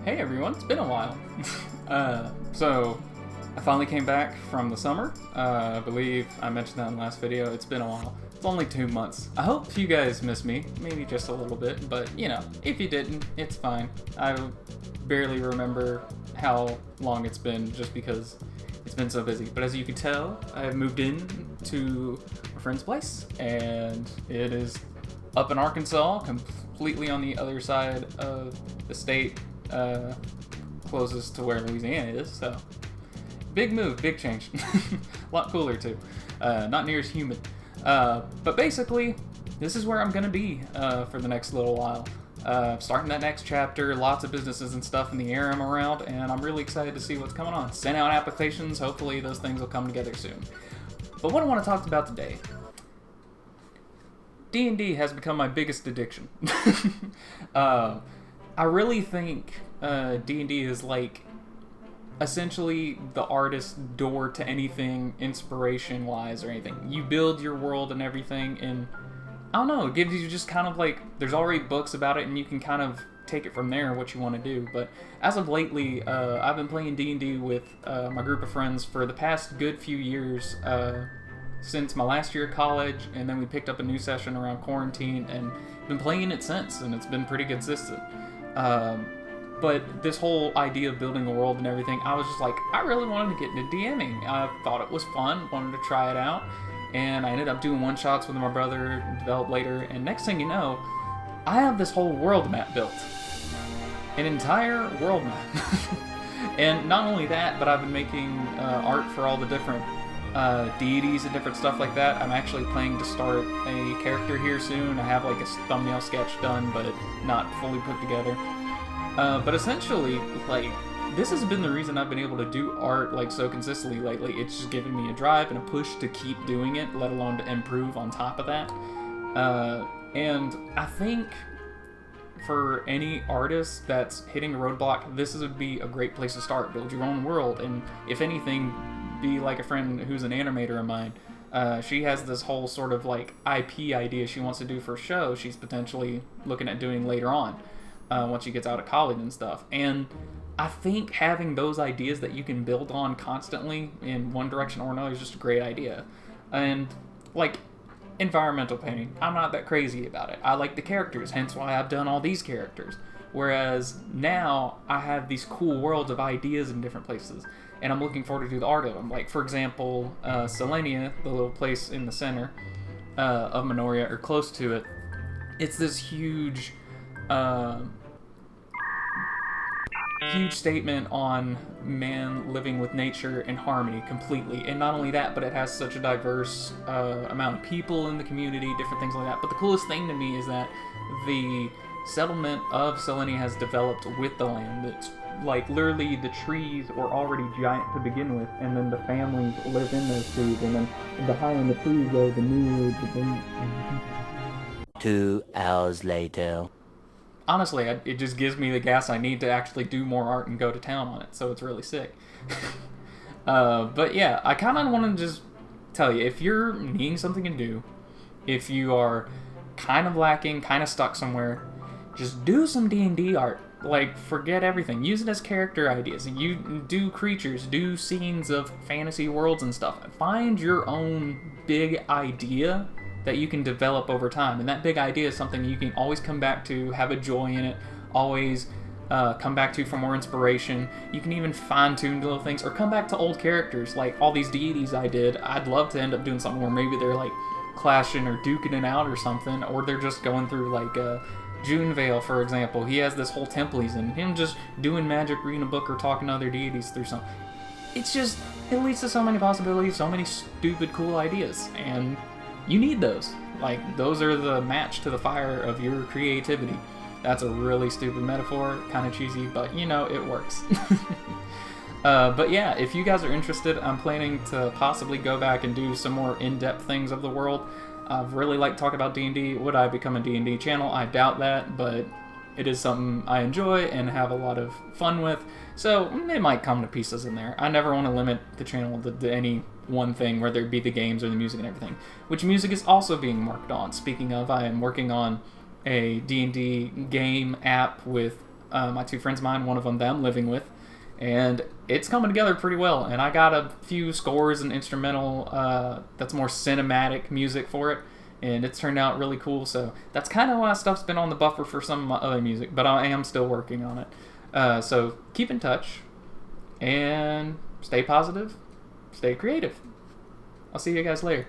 Hey everyone, it's been a while. So I finally came back from the summer. I believe I mentioned that in the last video. It's been a while. It's only 2 months. I hope you guys miss me, maybe just a little bit, but you know, if you didn't, it's fine. I barely remember how long it's been just because it's been so busy. But as you can tell, I have moved in to a friend's place, and it is up in Arkansas, completely on the other side of the state, closest to where Louisiana is, so big move, big change. A lot cooler too. Not near as humid. But basically, this is where I'm gonna be for the next little while. Starting that next chapter, lots of businesses and stuff in the area I'm around, and I'm really excited to see what's coming on. Send out applications, hopefully those things will come together soon. But what I want to talk about today, D&D has become my biggest addiction. I really think D&D is like essentially the artist's door to anything inspiration-wise or anything. You build your world and everything, and I don't know, it gives you just kind of like, there's already books about it and you can kind of take it from there what you want to do. But as of lately, I've been playing D&D with my group of friends for the past good few years, since my last year of college, and then we picked up a new session around quarantine and been playing it since, and it's been pretty consistent. But this whole idea of building a world and everything, I was just like, I really wanted to get into DMing. I thought it was fun, wanted to try it out, and I ended up doing one-shots with my brother, developed later, and next thing you know, I have this whole world map built. An entire world map. And not only that, but I've been making art for all the different deities and different stuff like that. I'm actually planning to start a character here soon. I have like a thumbnail sketch done, but not fully put together. But essentially, like, this has been the reason I've been able to do art like so consistently lately. It's just given me a drive and a push to keep doing it, let alone to improve on top of that. And I think for any artist that's hitting a roadblock, this would be a great place to start. Build your own world, and if anything, be like a friend who's an animator of mine. She has this whole sort of like IP idea she wants to do for a show she's potentially looking at doing later on, once she gets out of college and stuff. And I think having those ideas that you can build on constantly in one direction or another is just a great idea. And like environmental painting, I'm not that crazy about it. I like the characters, hence why I've done all these characters. Whereas now I have these cool worlds of ideas in different places, and I'm looking forward to do the art of them. Like, for example, Selenia, the little place in the center of Minoria, or close to it, it's this huge statement on man living with nature in harmony completely. And not only that, but it has such a diverse amount of people in the community, different things like that. But the coolest thing to me is that the settlement of Selenia has developed with the land. It's like literally the trees were already giant to begin with, and then the families live in those trees, and then the higher in the trees go, the newer the 2 hours later. Honestly, it just gives me the gas I need to actually do more art and go to town on it, so it's really sick. But yeah, I kind of want to just tell you, if you're needing something to do, if you are kind of lacking, kind of stuck somewhere, just do some D&D art. Like, forget everything. Use it as character ideas. You do creatures, do scenes of fantasy worlds and stuff. Find your own big idea that you can develop over time. And that big idea is something you can always come back to, have a joy in it, always come back to for more inspiration. You can even fine-tune little things, or come back to old characters, like all these deities I did. I'd love to end up doing something where maybe they're like clashing or duking it out or something, or they're just going through like Junevale, for example. He has this whole temple he's in. Him just doing magic, reading a book, or talking to other deities through something. It's just, it leads to so many possibilities, so many stupid cool ideas, and you need those. Like, those are the match to the fire of your creativity. That's a really stupid metaphor, kind of cheesy, but you know, it works. But yeah, if you guys are interested, I'm planning to possibly go back and do some more in-depth things of the world. I've really liked talking about D&D. Would I become a D&D channel? I doubt that, but it is something I enjoy and have a lot of fun with, so it might come to pieces in there. I never want to limit the channel to any one thing, whether it be the games or the music and everything, which music is also being worked on. Speaking of, I am working on a D&D game app with my two friends of mine, one of them living with, and it's coming together pretty well. And I got a few scores and instrumental that's more cinematic music for it, and it's turned out really cool. So that's kind of why stuff's been on the buffer for some of my other music, but I am still working on it. So keep in touch, and stay positive, stay creative. I'll see you guys later.